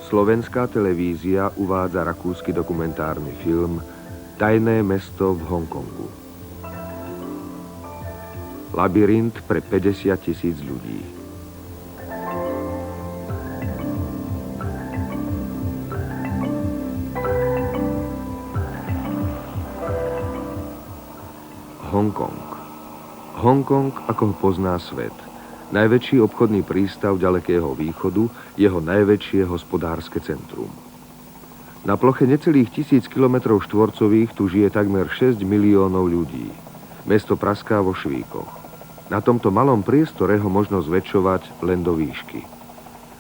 Slovenská televízia uvádza rakúsky dokumentárny film Tajné mesto v Hongkongu. Labyrint pre 50 000 ľudí. Hongkong. Hongkong, ako ho pozná svet. Najväčší obchodný prístav ďalekého východu, jeho najväčšie hospodárske centrum. Na ploche necelých 1000 km štvorcových tu žije takmer 6 miliónov ľudí. Mesto praská vo švíkoch. Na tomto malom priestore ho možno zväčšovať len do výšky.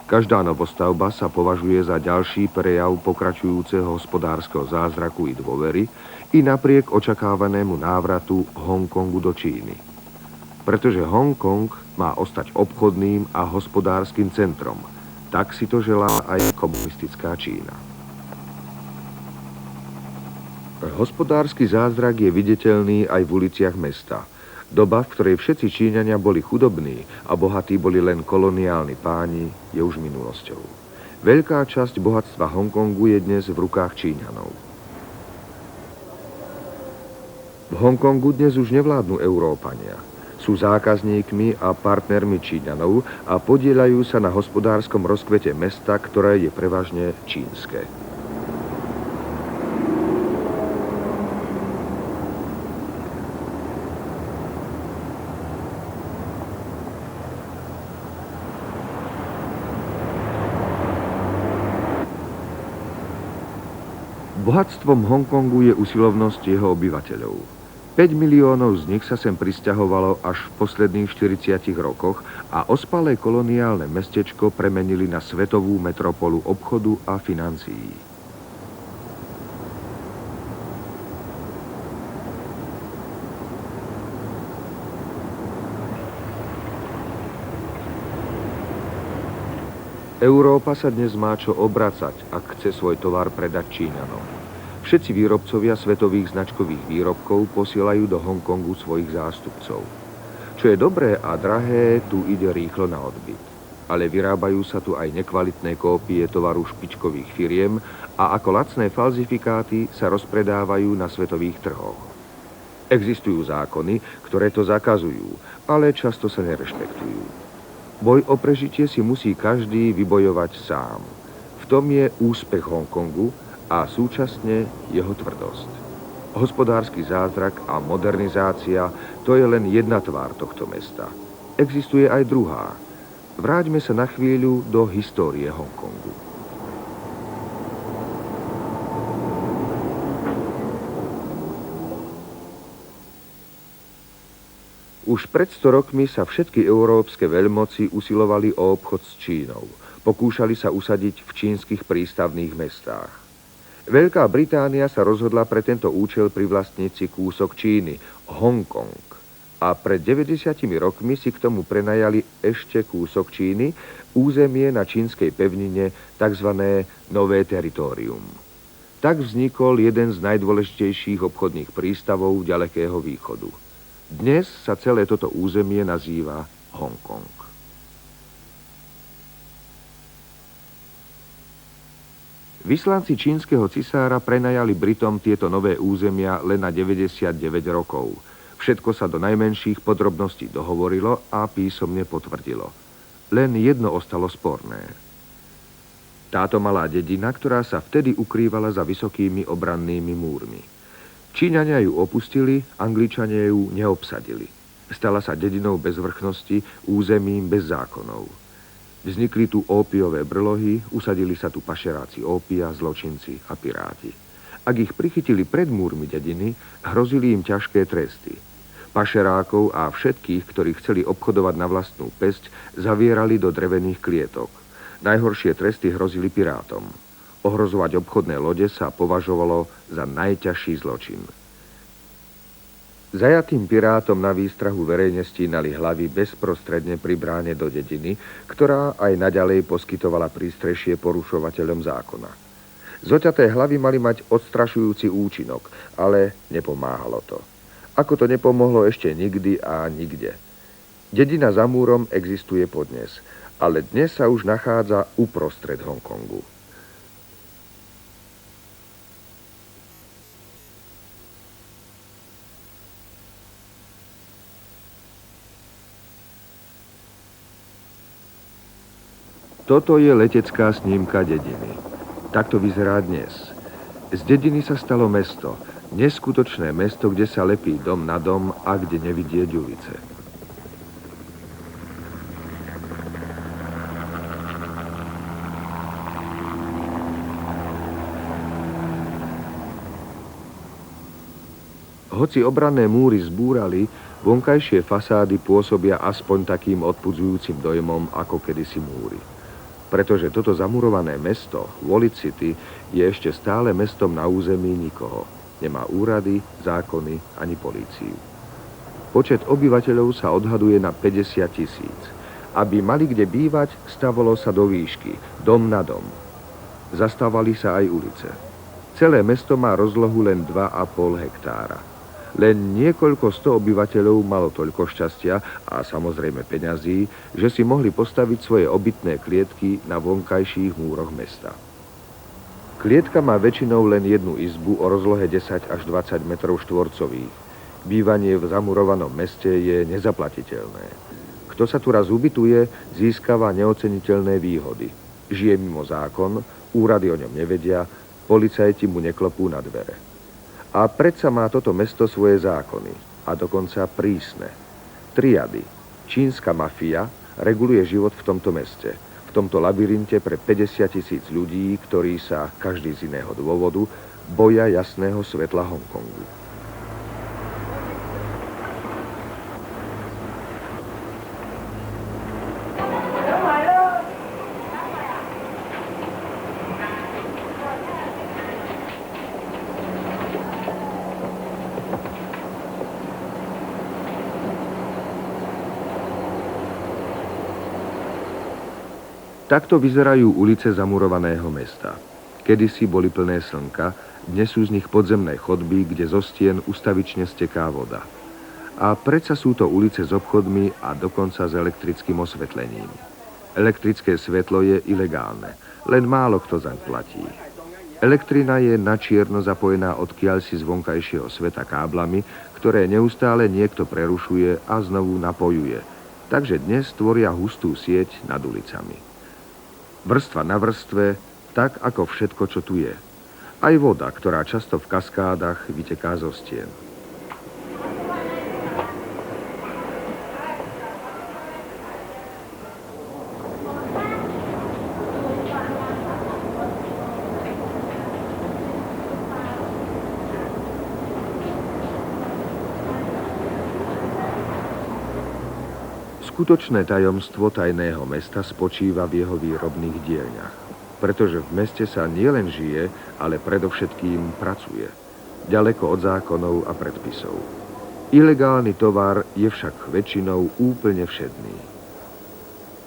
Každá novostavba sa považuje za ďalší prejav pokračujúceho hospodárskeho zázraku i dôvery i napriek očakávanému návratu Hongkongu do Číny. Pretože Hongkong má ostať obchodným a hospodárskym centrom. Tak si to želá aj komunistická Čína. Hospodársky zázrak je viditeľný aj v uliciach mesta. Doba, v ktorej všetci Číňania boli chudobní a bohatí boli len koloniálni páni, je už minulosťou. Veľká časť bohatstva Hongkongu je dnes v rukách Číňanov. V Hongkongu dnes už nevládnu Európania. Sú zákazníkmi a partnermi Číňanov a podieľajú sa na hospodárskom rozkvete mesta, ktoré je prevažne čínske. Bohatstvom Hongkongu je usilovnosť jeho obyvateľov. 5 miliónov z nich sa sem prisťahovalo až v posledných 40 rokoch a ospalé koloniálne mestečko premenili na svetovú metropolu obchodu a financií. Európa sa dnes má čo obracať, ak chce svoj tovar predať Číňanom. Všetci výrobcovia svetových značkových výrobkov posielajú do Hongkongu svojich zástupcov. Čo je dobré a drahé, tu ide rýchlo na odbyt. Ale vyrábajú sa tu aj nekvalitné kópie tovaru špičkových firiem a ako lacné falzifikáty sa rozpredávajú na svetových trhoch. Existujú zákony, ktoré to zakazujú, ale často sa nerešpektujú. Boj o prežitie si musí každý vybojovať sám. V tom je úspech Hongkongu a súčasne jeho tvrdosť. Hospodársky zázrak a modernizácia, to je len jedna tvár tohto mesta. Existuje aj druhá. Vráťme sa na chvíľu do histórie Hongkongu. Už pred 100 rokmi sa všetky európske veľmoci usilovali o obchod s Čínou. Pokúšali sa usadiť v čínskych prístavných mestách. Veľká Británia sa rozhodla pre tento účel privlastniť si kúsok Číny, Hongkong. A pred 90 rokmi si k tomu prenajali ešte kúsok Číny, územie na čínskej pevnine, tzv. Nové teritorium. Tak vznikol jeden z najdôležitejších obchodných prístavov ďalekého východu. Dnes sa celé toto územie nazýva Hongkong. Vyslanci čínskeho cisára prenajali Britom tieto nové územia len na 99 rokov. Všetko sa do najmenších podrobností dohovorilo a písomne potvrdilo. Len jedno ostalo sporné. Táto malá dedina, ktorá sa vtedy ukrývala za vysokými obrannými múrmi. Číňania ju opustili, Angličania ju neobsadili. Stala sa dedinou bez vrchnosti, územím bez zákonov. Vznikli tu ópiové brlohy, usadili sa tu pašeráci ópia, zločinci a piráti. Ak ich prichytili pred múrmi dediny, hrozili im ťažké tresty. Pašerákov a všetkých, ktorí chceli obchodovať na vlastnú päsť, zavierali do drevených klietok. Najhoršie tresty hrozili pirátom. Ohrozovať obchodné lode sa považovalo za najťažší zločin. Zajatým pirátom na výstrahu verejne stínali hlavy bezprostredne pri bráne do dediny, ktorá aj naďalej poskytovala prístrešie porušovateľom zákona. Zoťaté hlavy mali mať odstrašujúci účinok, ale nepomáhalo to. Ako to nepomohlo ešte nikdy a nikde. Dedina za múrom existuje podnes, ale dnes sa už nachádza uprostred Hongkongu. Toto je letecká snímka dediny. Tak to vyzerá dnes. Z dediny sa stalo mesto. Neskutočné mesto, kde sa lepí dom na dom a kde nevidieť ulice. Hoci obranné múry zbúrali, vonkajšie fasády pôsobia aspoň takým odpudzujúcim dojmom ako kedysi múry. Pretože toto zamurované mesto, Wallet City, je ešte stále mestom na území nikoho. Nemá úrady, zákony ani políciu. Počet obyvateľov sa odhaduje na 50 000. Aby mali kde bývať, stavalo sa do výšky, dom na dom. Zastávali sa aj ulice. Celé mesto má rozlohu len 2,5 hektára. Len niekoľko sto obyvateľov malo toľko šťastia a samozrejme peňazí, že si mohli postaviť svoje obytné klietky na vonkajších múroch mesta. Klietka má väčšinou len jednu izbu o rozlohe 10 až 20 metrov štvorcových. Bývanie v zamurovanom meste je nezaplatiteľné. Kto sa tu raz ubytuje, získava neoceniteľné výhody. Žije mimo zákon, úrady o ňom nevedia, policajti mu neklopú na dvere. A predsa má toto mesto svoje zákony, a dokonca prísne. Triady. Čínska mafia reguluje život v tomto meste, v tomto labyrinte pre 50 000 ľudí, ktorí sa, každý z iného dôvodu, boja jasného svetla Hongkongu. Takto vyzerajú ulice zamurovaného mesta. Kedysi boli plné slnka, dnes sú z nich podzemné chodby, kde zo stien ustavične steká voda. A predsa sú to ulice s obchodmi a dokonca s elektrickým osvetlením. Elektrické svetlo je ilegálne, len málo kto zaň platí. Elektrina je na čierno zapojená odkiaľ si z vonkajšieho sveta káblami, ktoré neustále niekto prerušuje a znovu napojuje. Takže dnes tvoria hustú sieť nad ulicami. Vrstva na vrstve, tak ako všetko, čo tu je. Aj voda, ktorá často v kaskádach vyteká zo stien. Skutočné tajomstvo tajného mesta spočíva v jeho výrobných dielňach. Pretože v meste sa nielen žije, ale predovšetkým pracuje. Ďaleko od zákonov a predpisov. Ilegálny tovar je však väčšinou úplne všedný.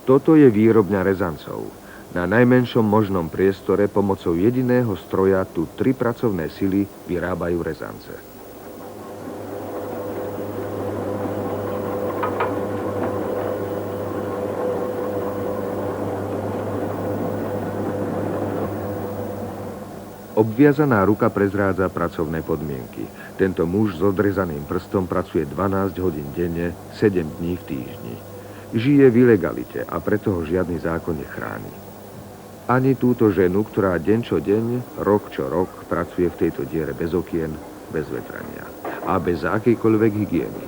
Toto je výrobňa rezancov. Na najmenšom možnom priestore pomocou jediného stroja tu 3 pracovné sily vyrábajú rezance. Obviazaná ruka prezrádza pracovné podmienky. Tento muž s odrezaným prstom pracuje 12 hodín denne, 7 dní v týždni. Žije v ilegalite a preto ho žiadny zákon nechráni. Ani túto ženu, ktorá deň čo deň, rok čo rok pracuje v tejto diere bez okien, bez vetrania a bez akejkoľvek hygieny.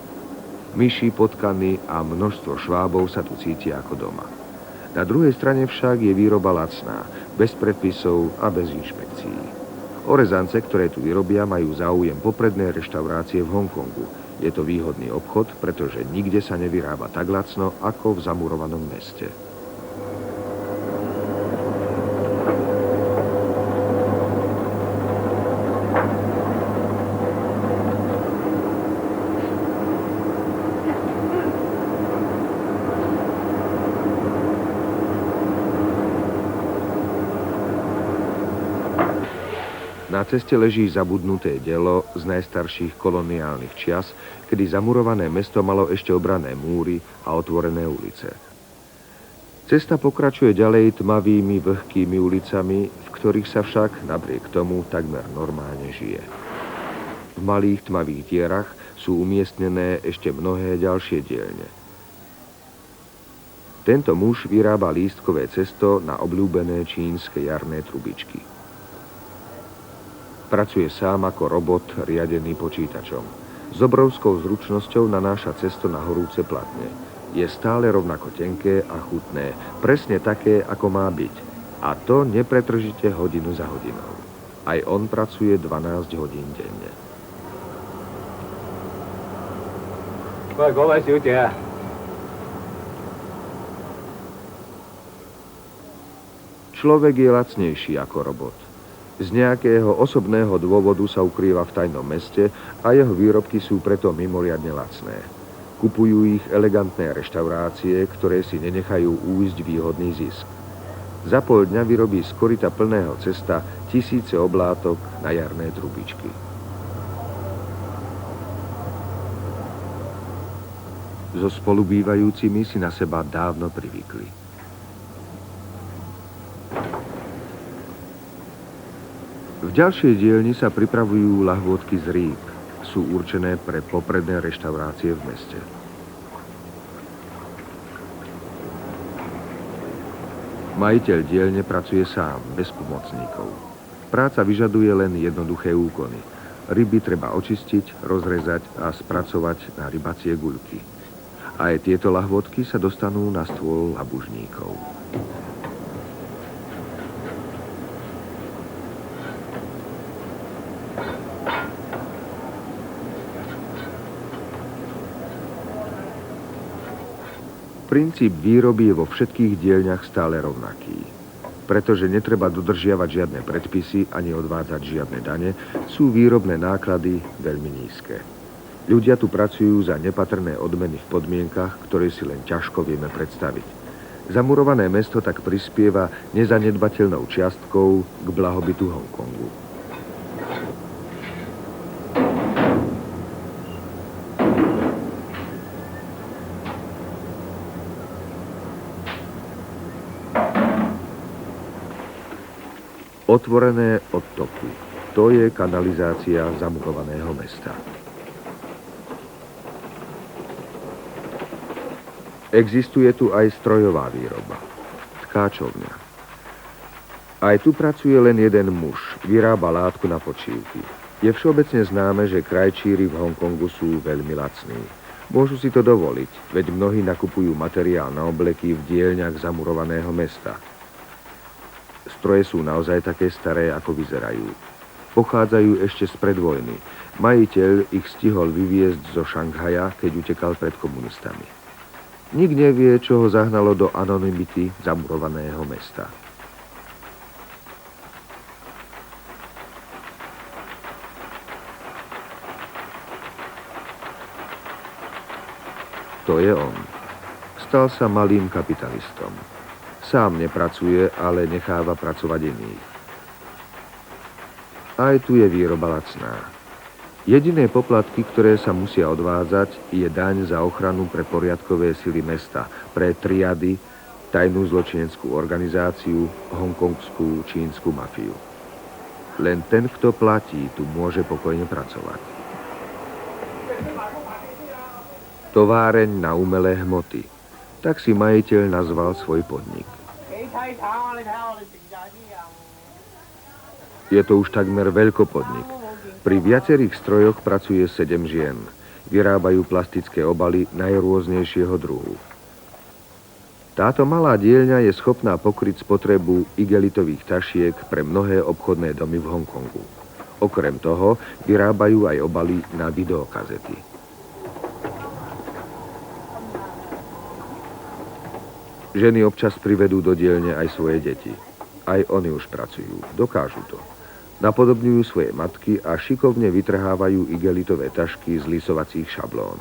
Myši, potkany a množstvo švábov sa tu cítia ako doma. Na druhej strane však je výroba lacná, bez predpisov a bez inšpekcií. O rezance, ktoré tu vyrobia, majú záujem popredné reštaurácie v Hongkongu. Je to výhodný obchod, pretože nikde sa nevyrába tak lacno, ako v zamurovanom meste. Na ceste leží zabudnuté dielo z najstarších koloniálnych čias, kedy zamurované mesto malo ešte obranné múry a otvorené ulice. Cesta pokračuje ďalej tmavými, vlhkými ulicami, v ktorých sa však napriek tomu takmer normálne žije. V malých tmavých dierach sú umiestnené ešte mnohé ďalšie dielne. Tento muž vyrába lístkové cesto na obľúbené čínske jarné trubičky. Pracuje sám ako robot riadený počítačom. S obrovskou zručnosťou nanáša cesto na horúce platne. Je stále rovnako tenké a chutné, presne také, ako má byť. A to nepretržite hodinu za hodinou. Aj on pracuje 12 hodín denne. 喂，嗰位小姐啊， Človek je lacnejší ako robot. Z nejakého osobného dôvodu sa ukrýva v tajnom meste a jeho výrobky sú preto mimoriadne lacné. Kupujú ich elegantné reštaurácie, ktoré si nenechajú újsť výhodný zisk. Za pol dňa vyrobí z koryta plného cesta tisíce oblátok na jarné trubičky. So spolubývajúcimi si na seba dávno privykli. V ďalšej dielni sa pripravujú lahôdky z rýb. Sú určené pre popredné reštaurácie v meste. Majiteľ dielne pracuje sám, bez pomocníkov. Práca vyžaduje len jednoduché úkony. Ryby treba očistiť, rozrezať a spracovať na rybacie guľky. Aj tieto lahôdky sa dostanú na stôl labužníkov. Princíp výroby je vo všetkých dielňach stále rovnaký. Pretože netreba dodržiavať žiadne predpisy ani odvádzať žiadne dane, sú výrobné náklady veľmi nízke. Ľudia tu pracujú za nepatrné odmeny v podmienkach, ktoré si len ťažko vieme predstaviť. Zamurované mesto tak prispieva nezanedbateľnou čiastkou k blahobytu Hongkongu. Otvorené odtoky. To je kanalizácia zamurovaného mesta. Existuje tu aj strojová výroba. Tkáčovňa. Aj tu pracuje len jeden muž. Vyrába látku na počívky. Je všeobecne známe, že krajčíri v Hongkongu sú veľmi lacní. Môžu si to dovoliť, veď mnohí nakupujú materiál na obleky v dielňach zamurovaného mesta. Stroje sú naozaj také staré, ako vyzerajú. Pochádzajú ešte z predvojny. Majiteľ ich stihol vyviezť zo Šanghaja, keď utekal pred komunistami. Nik nevie, čo ho zahnalo do anonymity zamurovaného mesta. To je on. Stal sa malým kapitalistom. Sám nepracuje, ale necháva pracovať iných. Aj tu je výroba lacná. Jediné poplatky, ktoré sa musia odvádzať, je daň za ochranu pre poriadkové sily mesta, pre triady, tajnú zločineckú organizáciu, hongkongskú čínsku mafiu. Len ten, kto platí, tu môže pokojne pracovať. Továreň na umelé hmoty. Tak si majiteľ nazval svoj podnik. Je to už takmer veľkopodnik. Pri viacerých strojoch pracuje 7 žien. Vyrábajú plastické obaly najrôznejšieho druhu. Táto malá dielňa je schopná pokryť spotrebu igelitových tašiek pre mnohé obchodné domy v Hongkongu. Okrem toho vyrábajú aj obaly na videokazety. Ženy občas privedú do dielne aj svoje deti. Aj oni už pracujú. Dokážu to. Napodobňujú svoje matky a šikovne vytrhávajú igelitové tašky z lisovacích šablón.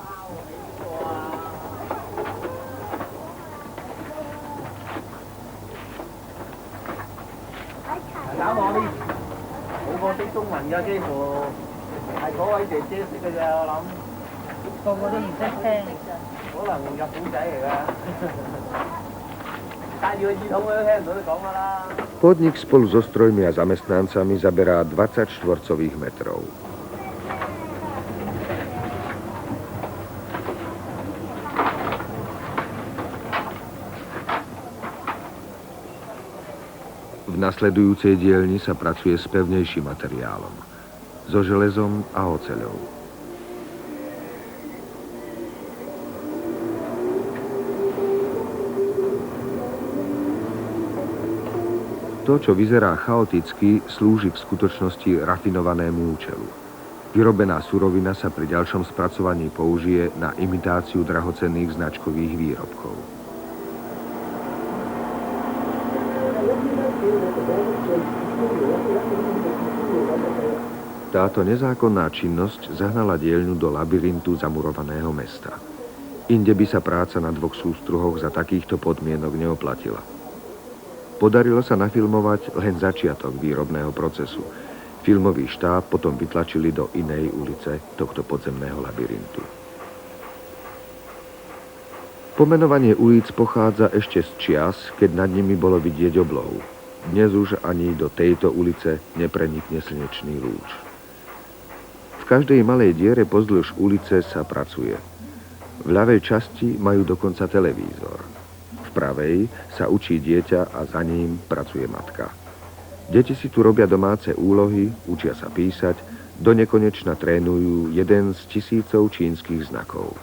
Podnik spolu so strojmi a zamestnancami zaberá 20 štvorcových metrov. V nasledujúcej dielni sa pracuje s pevnejším materiálom, so železom a oceľou. To, čo vyzerá chaoticky, slúži v skutočnosti rafinovanému účelu. Vyrobená surovina sa pri ďalšom spracovaní použije na imitáciu drahocenných značkových výrobkov. Táto nezákonná činnosť zahnala dielňu do labyrintu zamurovaného mesta. Inde by sa práca na 2 sústruhoch za takýchto podmienok neoplatila. Podarilo sa nafilmovať len začiatok výrobného procesu. Filmový štáb potom vytlačili do inej ulice tohto podzemného labyrintu. Pomenovanie ulic pochádza ešte z čias, keď nad nimi bolo vidieť oblohu. Dnes už ani do tejto ulice neprenikne slnečný lúč. V každej malej diere pozdĺž ulice sa pracuje. V ľavej časti majú dokonca televízor. V pravej sa učí dieťa a za ním pracuje matka. Deti si tu robia domáce úlohy, učia sa písať, donekonečna trénujú jeden z tisícov čínskych znakov.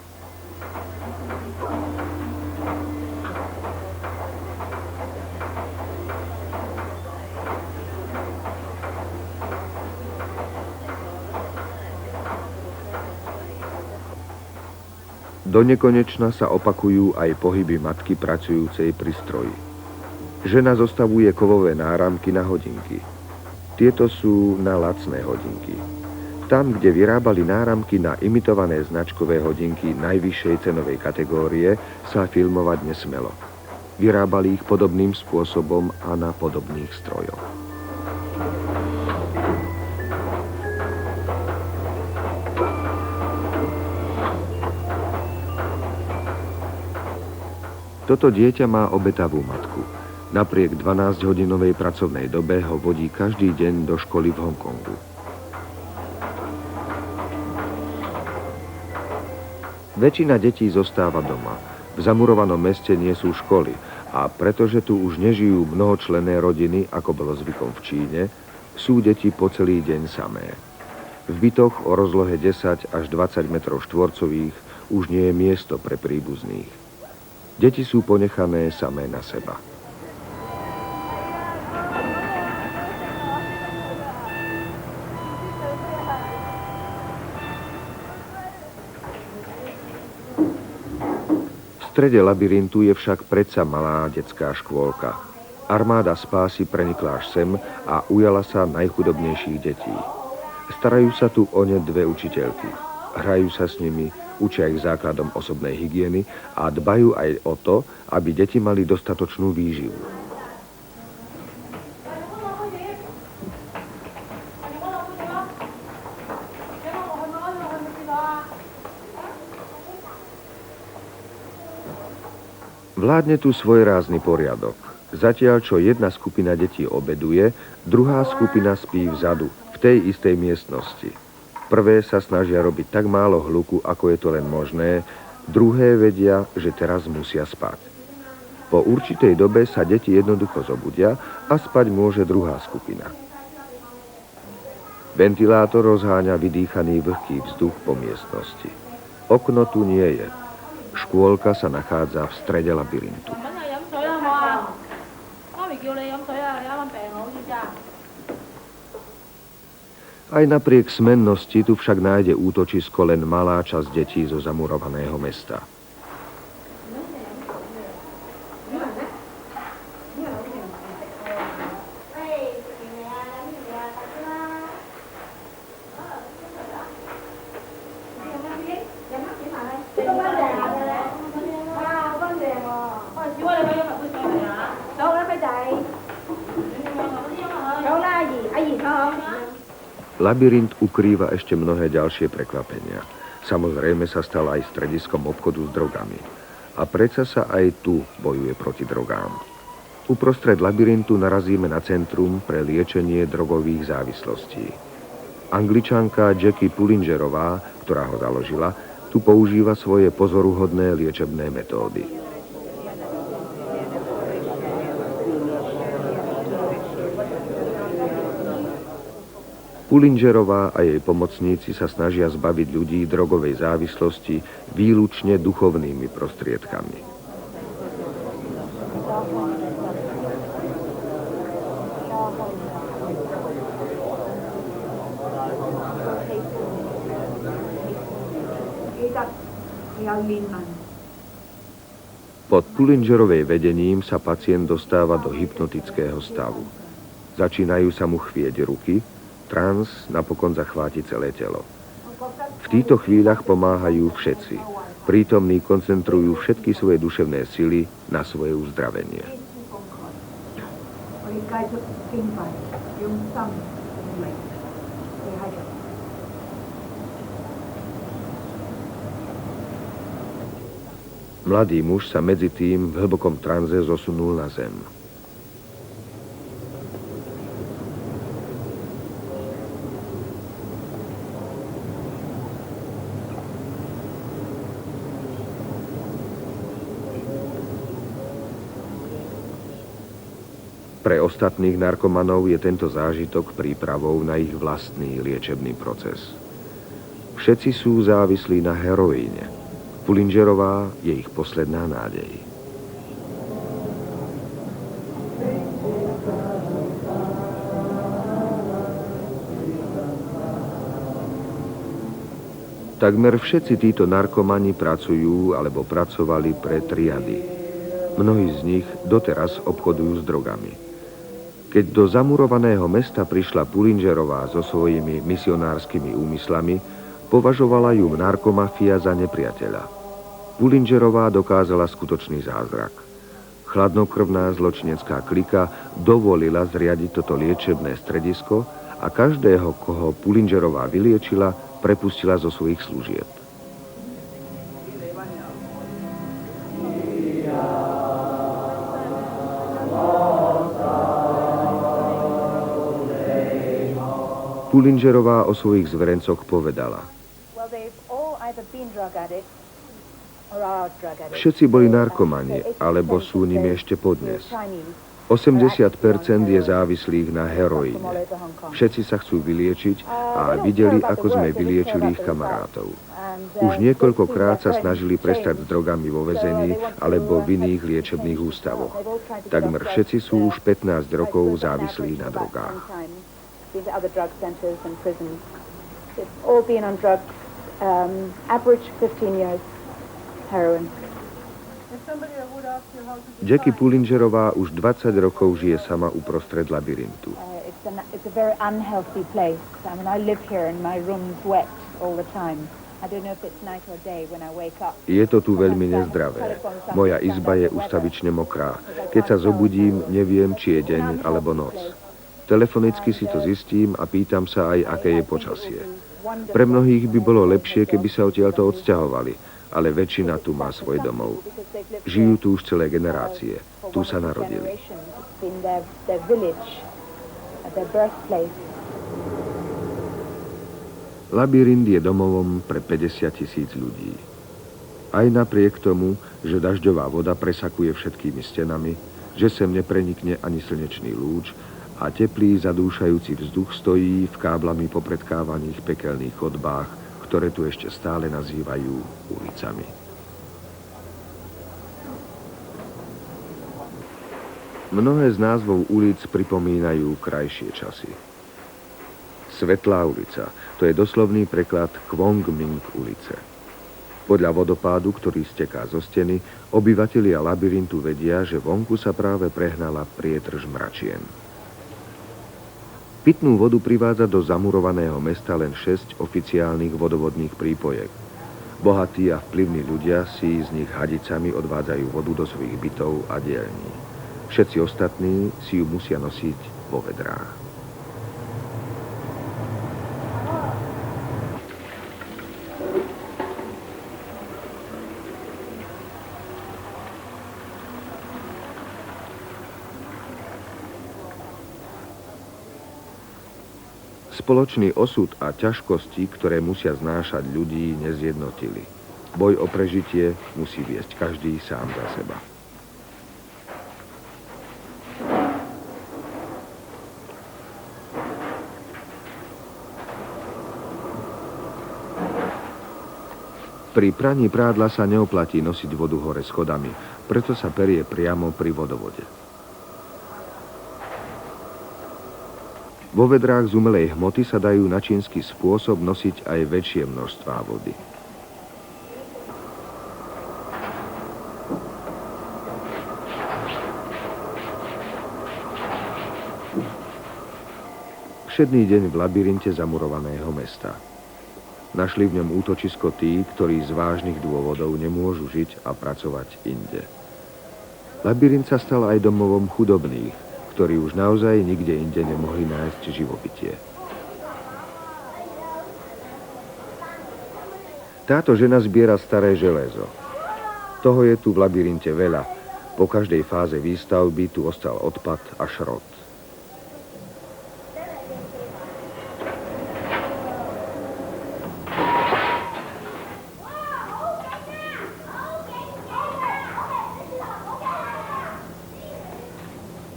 Donekonečna sa opakujú aj pohyby matky pracujúcej pri stroji. Žena zostavuje kovové náramky na hodinky. Tieto sú na lacné hodinky. Tam, kde vyrábali náramky na imitované značkové hodinky najvyššej cenovej kategórie, sa filmovať nesmelo. Vyrábali ich podobným spôsobom a na podobných strojoch. Toto dieťa má obetavú matku. Napriek 12-hodinovej pracovnej dobe ho vodí každý deň do školy v Hongkongu. Väčšina detí zostáva doma. V zamurovanom meste nie sú školy a pretože tu už nežijú mnohočlenné rodiny, ako bolo zvykom v Číne, sú deti po celý deň samé. V bytoch o rozlohe 10 až 20 metrov štvorcových už nie je miesto pre príbuzných. Deti sú ponechané samé na seba. V strede labyrintu je však predsa malá detská škôlka. Armáda spásy prenikla až sem a ujala sa najchudobnejších detí. Starajú sa tu o ne 2 učiteľky. Hrajú sa s nimi, učia ich základom osobnej hygieny a dbajú aj o to, aby deti mali dostatočnú výživu. Vládne tu svojrázny poriadok. Zatiaľ, čo jedna skupina detí obeduje, druhá skupina spí vzadu, v tej istej miestnosti. Prvé sa snažia robiť tak málo hluku, ako je to len možné, druhé vedia, že teraz musia spať. Po určitej dobe sa deti jednoducho zobudia a spať môže druhá skupina. Ventilátor rozháňa vydýchaný vlhký vzduch po miestnosti. Okno tu nie je. Škôlka sa nachádza v strede labyrintu. Aj napriek smennosti tu však nájde útočisko len malá časť detí zo zamurovaného mesta. Labyrint ukrýva ešte mnohé ďalšie prekvapenia. Samozrejme sa stal aj strediskom obchodu s drogami. A predsa sa aj tu bojuje proti drogám. Uprostred labyrintu narazíme na centrum pre liečenie drogových závislostí. Angličanka Jackie Pullingerová, ktorá ho založila, tu používa svoje pozoruhodné liečebné metódy. Pullingerová a jej pomocníci sa snažia zbaviť ľudí drogovej závislosti výlučne duchovnými prostriedkami. Pod Pullingerovej vedením sa pacient dostáva do hypnotického stavu. Začínajú sa mu chvieť ruky, trans napokon zachváti celé telo. V týchto chvíľach pomáhajú všetci. Prítomní koncentrujú všetky svoje duševné sily na svoje uzdravenie. Mladý muž sa medzi tým v hlbokom tranze zosunul na zem. Pre ostatných narkomanov je tento zážitok prípravou na ich vlastný liečebný proces. Všetci sú závislí na heroíne. Pullingerová je ich posledná nádej. Takmer všetci títo narkomani pracujú alebo pracovali pre triady. Mnohí z nich doteraz obchodujú s drogami. Keď do zamurovaného mesta prišla Pullingerová so svojimi misionárskymi úmyslami, považovala ju narkomafia za nepriateľa. Pullingerová dokázala skutočný zázrak. Chladnokrvná zločinecká klika dovolila zriadiť toto liečebné stredisko a každého, koho Pullingerová vyliečila, prepustila zo svojich služieb. Pullingerová o svojich zverencoch povedala: Všetci boli narkomani, alebo sú nimi ešte podnes. 80% je závislých na heroíne. Všetci sa chcú vyliečiť a videli, ako sme vyliečili ich kamarátov. Už niekoľkokrát sa snažili prestať s drogami vo väzení alebo v iných liečebných ústavoch. Takmer všetci sú už 15 rokov závislí na drogách. Been to other drug centers and prisons. They've all been on drugs, average 15 years, heroin. Jackie Pullingerová už 20 rokov žije sama uprostred labyrintu. It's a very unhealthy place. I mean, I live here and my room's wet all the time. I don't know if it's night or day when I wake up. Je to tu veľmi nezdravé. Moja izba je ustavične mokrá. Keď sa zobudím, neviem, či je deň alebo noc. Telefonicky si to zistím a pýtam sa aj, aké je počasie. Pre mnohých by bolo lepšie, keby sa odtiaľto odsťahovali, ale väčšina tu má svoj domov. Žijú tu už celé generácie. Tu sa narodili. Labyrint je domovom pre 50 000 ľudí. Aj napriek tomu, že dažďová voda presakuje všetkými stenami, že sem neprenikne ani slnečný lúč, a teplý, zadúšajúci vzduch stojí v káblami popredkávaných pekelných chodbách, ktoré tu ešte stále nazývajú ulicami. Mnohé z názvov ulic pripomínajú krajšie časy. Svetlá ulica, to je doslovný preklad Quong Minh ulice. Podľa vodopádu, ktorý steká zo steny, obyvatelia labyrintu vedia, že vonku sa práve prehnala prietrž mračien. Pitnú vodu privádza do zamurovaného mesta len 6 oficiálnych vodovodných prípojek. Bohatí a vplyvní ľudia si z nich hadicami odvádzajú vodu do svojich bytov a dielní. Všetci ostatní si ju musia nosiť vo vedrách. Spoločný osud a ťažkosti, ktoré musia znášať ľudí, nezjednotili. Boj o prežitie musí viesť každý sám za seba. Pri praní prádla sa neoplatí nosiť vodu hore schodami, preto sa perie priamo pri vodovode. Vo vedrách z umelej hmoty sa dajú na čínsky spôsob nosiť aj väčšie množstvá vody. Všedný deň v labyrinte zamurovaného mesta. Našli v ňom útočisko tí, ktorí z vážnych dôvodov nemôžu žiť a pracovať inde. Labyrint sa stal aj domovom chudobných, ktorí už naozaj nikde inde nemohli nájsť živobytie. Táto žena zbiera staré železo. Toho je tu v labyrinte veľa. Po každej fáze výstavby tu ostal odpad a šrot.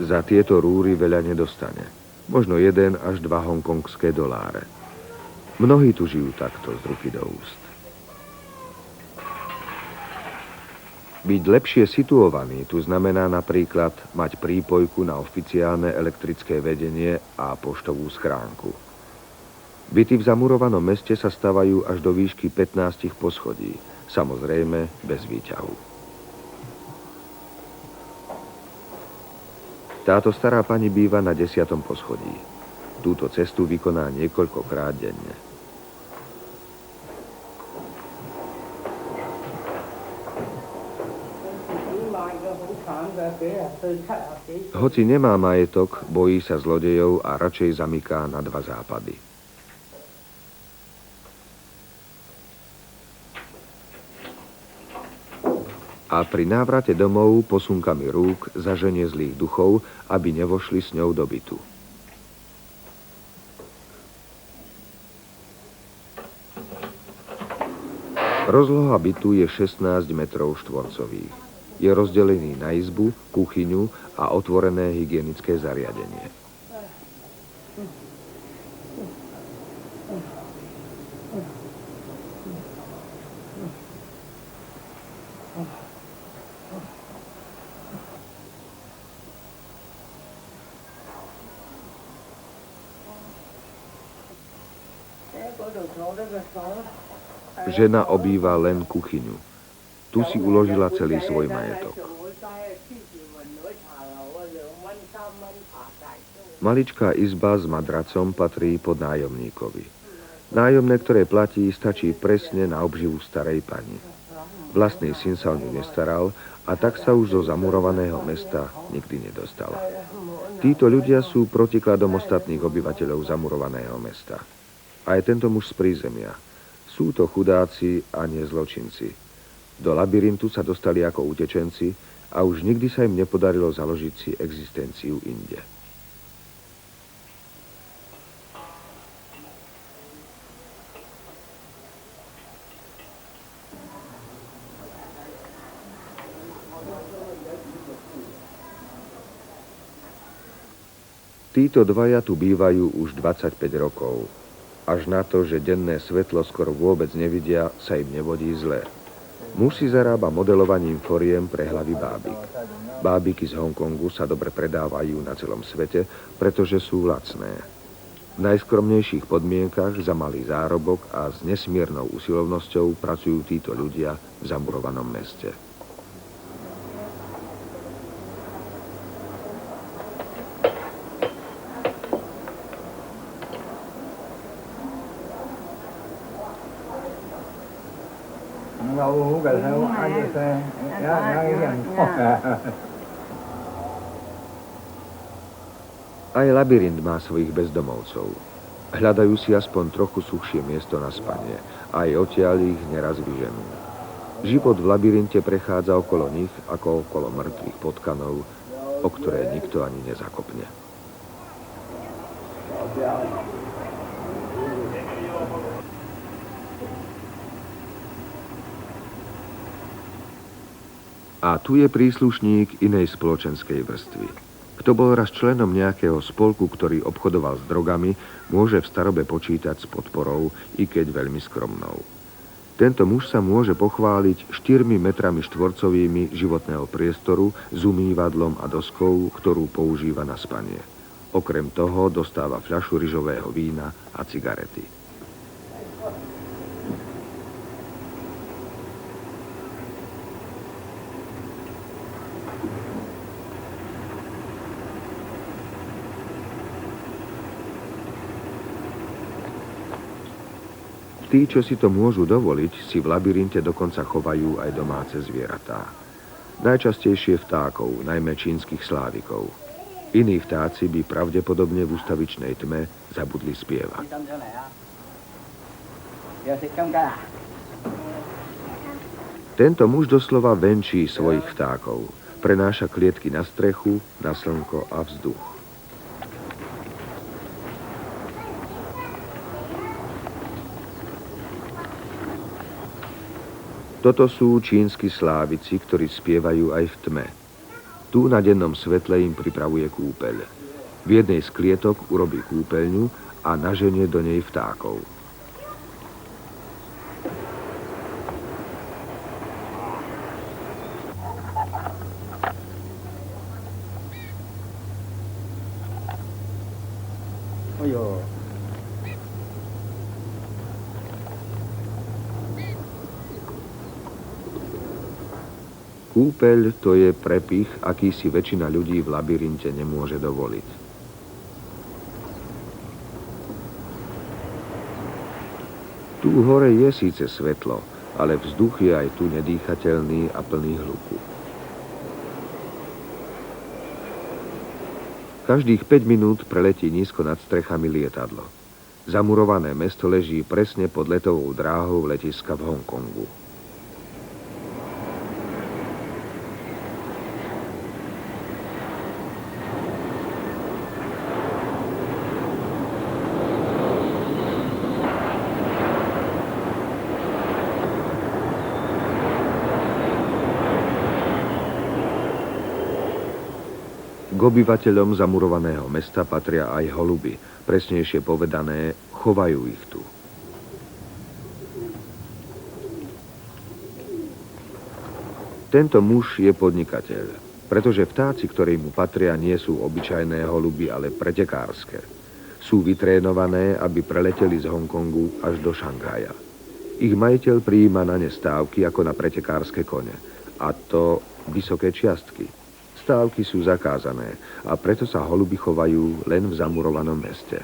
Za tieto rúry veľa nedostane. Možno 1 až 2 hongkongské doláre. Mnohí tu žijú takto z ruky do úst. Byť lepšie situovaný tu znamená napríklad mať prípojku na oficiálne elektrické vedenie a poštovú schránku. Byty v zamurovanom meste sa stavajú až do výšky 15 poschodí, samozrejme bez výťahu. Táto stará pani býva na 10. poschodí. Túto cestu vykoná niekoľkokrát denne. Hoci nemá majetok, bojí sa zlodejov a radšej zamyká na 2 západy. A pri návrate domov posunkami rúk zaženie zlých duchov, aby nevošli s ňou do bytu. Rozloha bytu je 16 metrov štvorcových. Je rozdelený na izbu, kuchyňu a otvorené hygienické zariadenie. Žena obýva len kuchyňu. Tu si uložila celý svoj majetok. Maličká izba s madracom patrí pod nájomníkovi. Nájomné, ktoré platí, stačí presne na obživu starej pani. Vlastný syn sa o ňu nestaral a tak sa už zo zamurovaného mesta nikdy nedostala. Títo ľudia sú protikladom ostatných obyvateľov zamurovaného mesta. Aj tento muž z prízemia. Sú to chudáci a nie zločinci. Do labyrintu sa dostali ako utečenci a už nikdy sa im nepodarilo založiť si existenciu inde. Títo dvaja tu bývajú už 25 rokov. Až na to, že denné svetlo skoro vôbec nevidia, sa im nevodí zle. Muž si zarába modelovaním foriem pre hlavy bábik. Bábiky z Hongkongu sa dobre predávajú na celom svete, pretože sú lacné. V najskromnejších podmienkach za malý zárobok a s nesmiernou usilovnosťou pracujú títo ľudia v zamurovanom meste. Aj labyrint má svojich bezdomovcov. Hľadajú si aspoň trochu suchšie miesto na spanie. Aj odtiaľ ich neraz vyženú. Život v labyrinte prechádza okolo nich ako okolo mŕtvych potkanov, o ktoré nikto ani nezakopne. A tu je príslušník inej spoločenskej vrstvy. Kto bol raz členom nejakého spolku, ktorý obchodoval s drogami, môže v starobe počítať s podporou, i keď veľmi skromnou. Tento muž sa môže pochváliť 4 metrami štvorcovými životného priestoru s umývadlom a doskou, ktorú používa na spanie. Okrem toho dostáva fľašu ryžového vína a cigarety. Tí, čo si to môžu dovoliť, si v labyrinte dokonca chovajú aj domáce zvieratá. Najčastejšie vtákov, najmä čínskych slávikov. Iní vtáci by pravdepodobne v ústavičnej tme zabudli spievať. Tento muž doslova venčí svojich vtákov. Prenáša klietky na strechu, na slnko a vzduch. Toto sú čínski slávici, ktorí spievajú aj v tme. Tu na dennom svetle im pripravuje kúpeľ. V jednej z klietok urobí kúpeľňu a naženie do nej vtákov. Kúpeľ to je prepich, aký si väčšina ľudí v labyrinte nemôže dovoliť. Tu hore je síce svetlo, ale vzduch je aj tu nedýchateľný a plný hluku. Každých 5 minút preletí nízko nad strechami lietadlo. Zamurované mesto leží presne pod letovou dráhou letiska v Hongkongu. K obyvateľom zamurovaného mesta patria aj holuby, presnejšie povedané, chovajú ich tu. Tento muž je podnikateľ, pretože vtáci, ktorí mu patria, nie sú obyčajné holuby, ale pretekárske. Sú vytrénované, aby preleteli z Hongkongu až do Šanghaja. Ich majiteľ prijíma na ne stávky ako na pretekárske kone, a to vysoké čiastky. Stávky sú zakázané a preto sa holuby chovajú len v zamurovanom meste.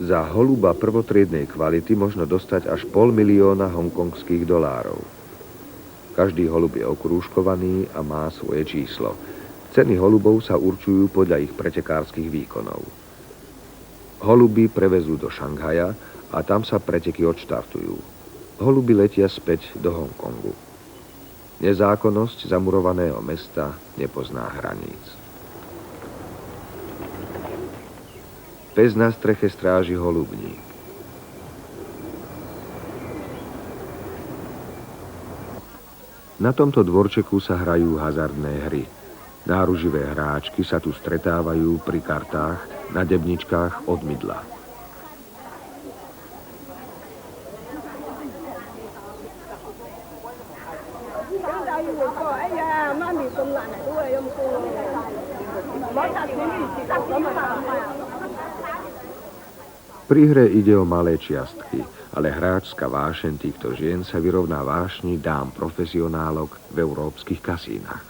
Za holuba prvotriednej kvality možno dostať až $500 000 hongkongských dolárov. Každý holub je okrúžkovaný a má svoje číslo. Ceny holubov sa určujú podľa ich pretekárskych výkonov. Holuby prevezú do Šanghaja a tam sa preteky odštartujú. Holuby letia späť do Hongkongu. Nezákonnosť zamurovaného mesta nepozná hraníc. Pes na streche stráži holubník. Na tomto dvorčeku sa hrajú hazardné hry. Náruživé hráčky sa tu stretávajú pri kartách na debničkách od mydla. Pri hre ide o malé čiastky, ale hráčska vášeň týchto žien sa vyrovná vášni dám profesionálok v európskych kasínach.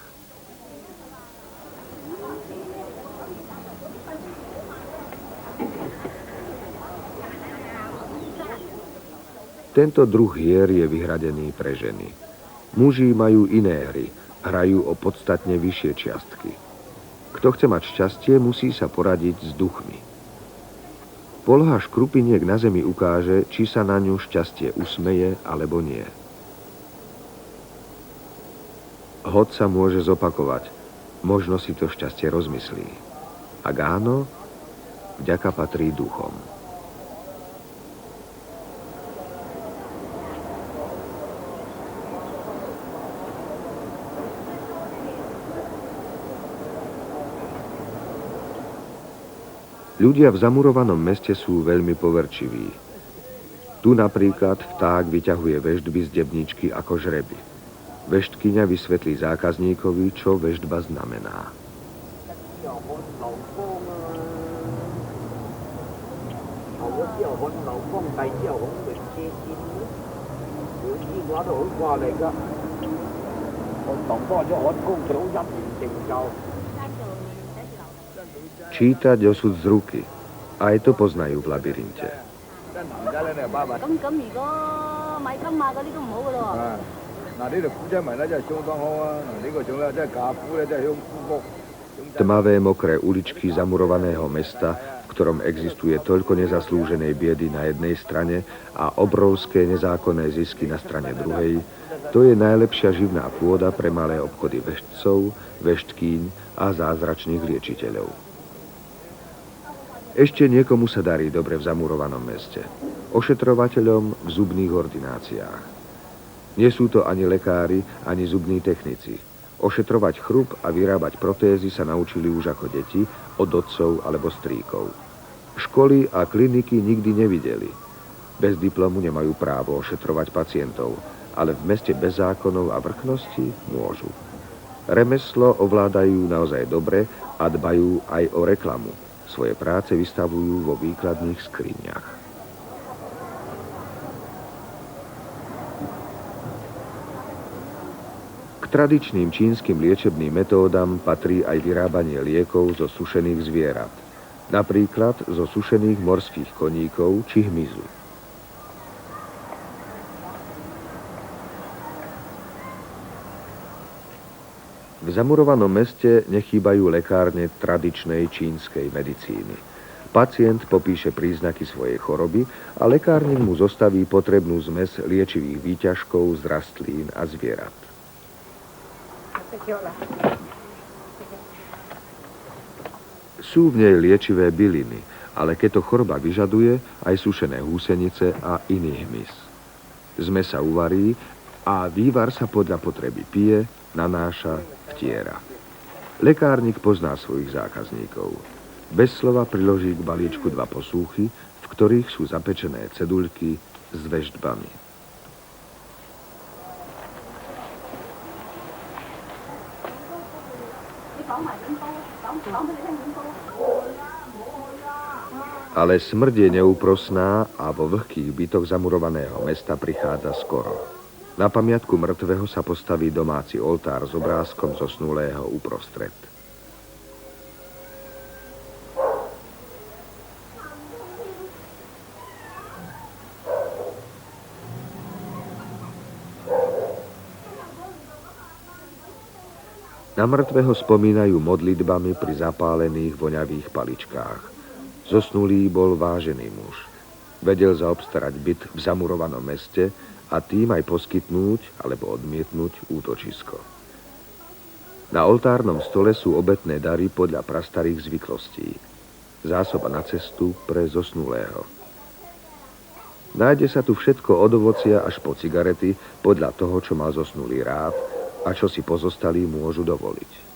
Tento druh hier je vyhradený pre ženy. Muži majú iné hry, hrajú o podstatne vyššie čiastky. Kto chce mať šťastie, musí sa poradiť s duchmi. Poloha škrupiniek na zemi ukáže, či sa na ňu šťastie usmeje alebo nie. Hod sa môže zopakovať, možno si to šťastie rozmyslí. Ak áno, vďaka patrí duchom. Ľudia v zamurovanom meste sú veľmi poverčiví. Tu napríklad vták vyťahuje veštby z debničky ako žreby. Veštkyňa vysvetlí zákazníkovi, čo veštba znamená. Čítať osud z ruky. Aj to poznajú v labyrinte. Tmavé, mokré uličky zamurovaného mesta, v ktorom existuje toľko nezaslúženej biedy na jednej strane a obrovské nezákonné zisky na strane druhej, to je najlepšia živná pôda pre malé obchody veštcov, veštkýň a zázračných liečiteľov. Ešte niekomu sa darí dobre v zamurovanom meste. Ošetrovateľom v zubných ordináciách. Nie sú to ani lekári, ani zubní technici. Ošetrovať chrup a vyrábať protézy sa naučili už ako deti od otcov alebo strýkov. Školy a kliniky nikdy nevideli. Bez diplomu nemajú právo ošetrovať pacientov, ale v meste bez zákonov a vrchnosti môžu. Remeslo ovládajú naozaj dobre a dbajú aj o reklamu. Svoje práce vystavujú vo výkladných skriniach. K tradičným čínskym liečebným metódam patrí aj vyrábanie liekov zo sušených zvierat. Napríklad zo sušených morských koníkov či hmyzu. V zamurovanom meste nechýbajú lekárne tradičnej čínskej medicíny. Pacient popíše príznaky svojej choroby a lekárnik mu zostaví potrebnú zmes liečivých výťažkov z rastlín a zvierat. Sú v nej liečivé byliny, ale keď to choroba vyžaduje, aj sušené húsenice a iný hmyz. Zmes sa uvarí a vývar sa podľa potreby pije, nanáša, vtiera. Lekárnik pozná svojich zákazníkov. Bez slova priloží k balíčku 2 posúchy, v ktorých sú zapečené ceduľky s veštbami. Ale smrť je neúprosná a vo vlhkých bytoch zamurovaného mesta prichádza skoro. Na pamiatku mŕtvého sa postaví domáci oltár s obrázkom zosnulého uprostred. Na mŕtvého spomínajú modlitbami pri zapálených voňavých paličkách. Zosnulý bol vážený muž. Vedel zaobstarať byt v zamurovanom meste a tým aj poskytnúť alebo odmietnúť útočisko. Na oltárnom stole sú obetné dary podľa prastarých zvyklostí. Zásoba na cestu pre zosnulého. Nájde sa tu všetko od ovocia až po cigarety podľa toho, čo mal zosnulý rád a čo si pozostalí môžu dovoliť.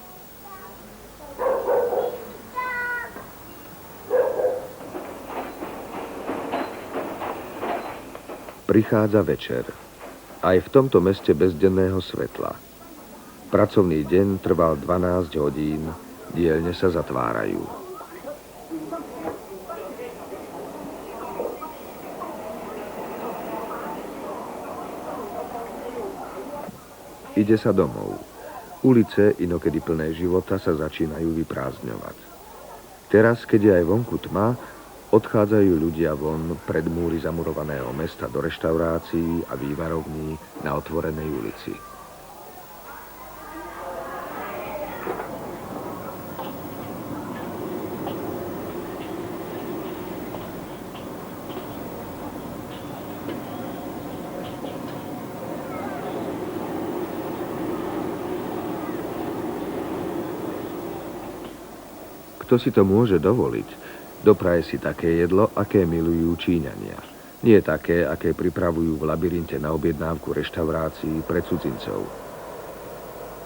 Prichádza večer. Aj v tomto meste bez denného svetla. Pracovný deň trval 12 hodín, dielne sa zatvárajú. Ide sa domov. Ulice, inokedy plné života, sa začínajú vyprázdňovať. Teraz, keď je aj vonku tma, odchádzajú ľudia von pred múry zamurovaného mesta do reštaurácií a vývarovní na otvorenej ulici. Kto si to môže dovoliť? Dopraje si také jedlo, aké milujú Číňania. Nie také, aké pripravujú v labyrinte na objednávku reštaurácií pre cudzincov.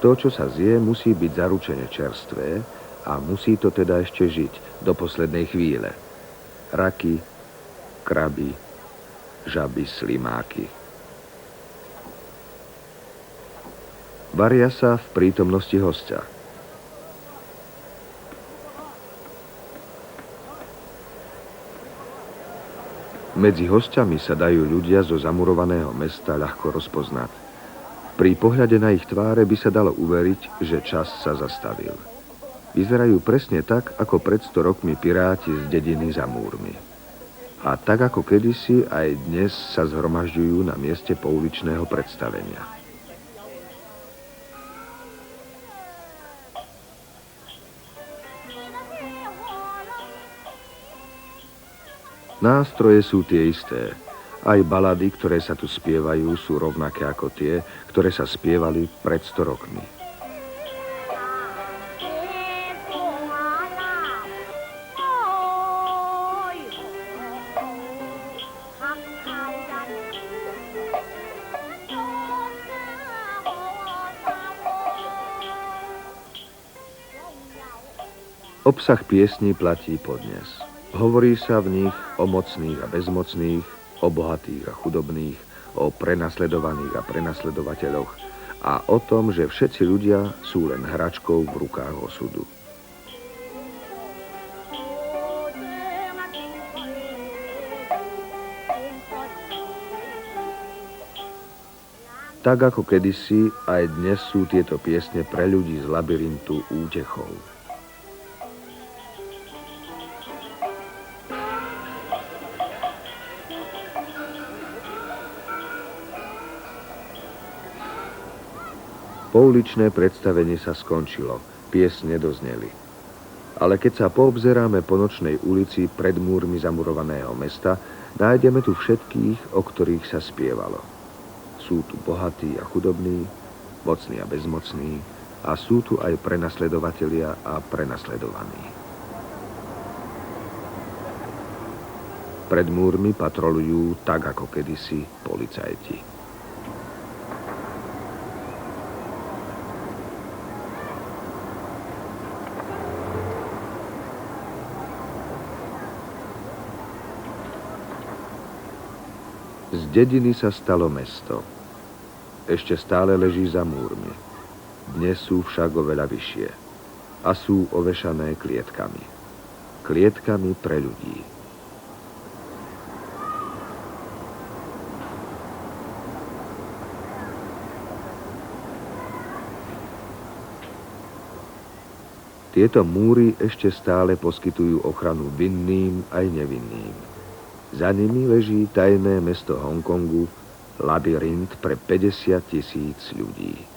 To, čo sa zje, musí byť zaručene čerstvé A musí to teda ešte žiť do poslednej chvíle. Raky, kraby, žaby, slimáky. Varia sa v prítomnosti hostia. Medzi hostiami sa dajú ľudia zo zamurovaného mesta ľahko rozpoznať. Pri pohľade na ich tváre by sa dalo uveriť, že čas sa zastavil. Vyzerajú presne tak, ako pred 100 rokmi piráti z dediny za múrmi. A tak ako kedysi, aj dnes sa zhromažďujú na mieste pouličného predstavenia. Nástroje sú tie isté. Aj balady, ktoré sa tu spievajú, sú rovnaké ako tie, ktoré sa spievali pred 100 rokmi. Obsah piesní platí podnes. Hovorí sa v nich o mocných a bezmocných, o bohatých a chudobných, o prenasledovaných a prenasledovateľoch a o tom, že všetci ľudia sú len hračkou v rukách osudu. Tak ako kedysi, aj dnes sú tieto piesne pre ľudí z labyrintu útechou. Pouličné predstavenie sa skončilo, piesne dozneli. Ale keď sa poobzeráme po nočnej ulici pred múrmi zamurovaného mesta, nájdeme tu všetkých, o ktorých sa spievalo. Sú tu bohatí a chudobní, mocní a bezmocní, a sú tu aj prenasledovatelia a prenasledovaní. Pred múrmi patrolujú, tak ako kedysi, policajti. Z dediny sa stalo mesto. Ešte stále leží za múrmi. Dnes sú však oveľa vyššie. A sú ovešané klietkami. Klietkami pre ľudí. Tieto múry ešte stále poskytujú ochranu vinným aj nevinným. Za nimi leží tajné mesto Hongkongu, labyrint pre 50 000 ľudí.